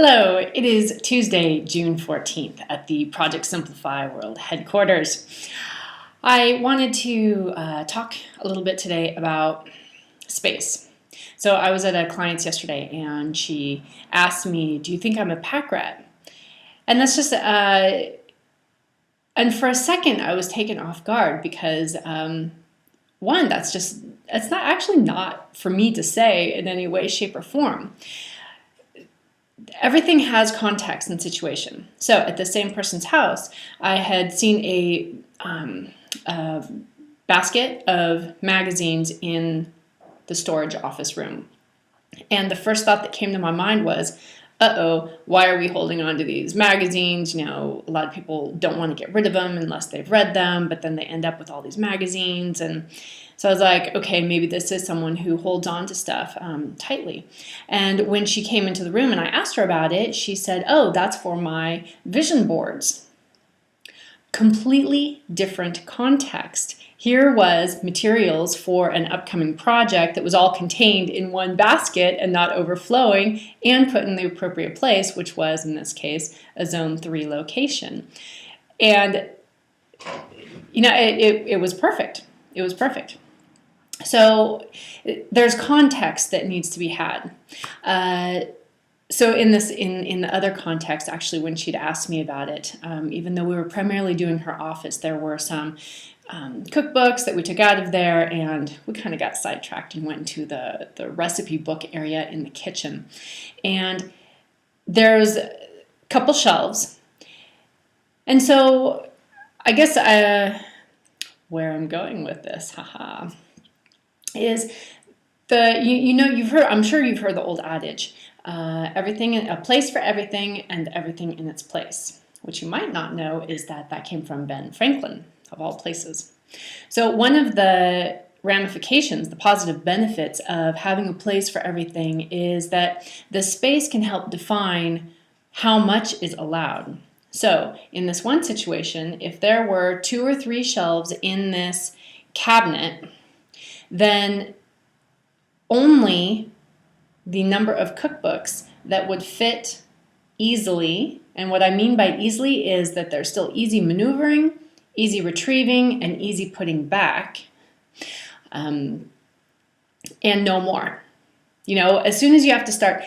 Hello, it is Tuesday, June 14th at the Project Simplify World headquarters. I wanted to talk a little bit today about space. So I was at a client's yesterday and she asked me, do you think I'm a pack rat? And that's just, and for a second I was taken off guard because one, it's not actually not for me to say in any way, shape, or form. Everything has context and situation. So at the same person's house, I had seen a basket of magazines in the storage office room. And the first thought that came to my mind was, uh-oh, why are we holding on to these magazines? You know, a lot of people don't want to get rid of them unless they've read them, but then they end up with all these magazines. And so I was like, okay, maybe this is someone who holds on to stuff tightly. And when she came into the room and I asked her about it, she said, oh, that's for my vision boards. Completely different context. Here was materials for an upcoming project that was all contained in one basket and not overflowing and put in the appropriate place, which was, in this case, a Zone 3 location. And, you know, it was perfect. It was perfect. So there's context that needs to be had. So in the other context, actually, when she'd asked me about it, even though we were primarily doing her office, there were some cookbooks that we took out of there, and we kind of got sidetracked and went into the recipe book area in the kitchen. And there's a couple shelves. And so I guess where I'm going with this, is I'm sure you've heard the old adage, a place for everything and everything in its place. What you might not know is that came from Ben Franklin, of all places. So one of the ramifications, the positive benefits of having a place for everything is that the space can help define how much is allowed. So in this one situation, if there were 2 or 3 shelves in this cabinet, then only the number of cookbooks that would fit easily, and what I mean by easily is that they're still easy maneuvering, easy retrieving, and easy putting back, and no more. You know, as soon as you have to start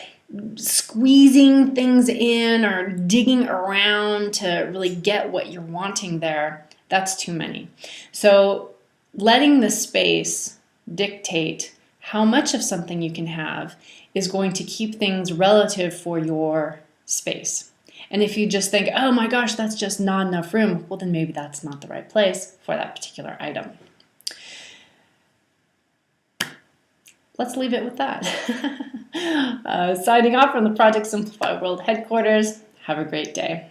squeezing things in or digging around to really get what you're wanting there, that's too many. So letting the space dictate how much of something you can have is going to keep things relative for your space. And if you just think, oh my gosh, that's just not enough room, well then maybe that's not the right place for that particular item. Let's leave it with that. Signing off from the Project Simplify World headquarters. Have a great day.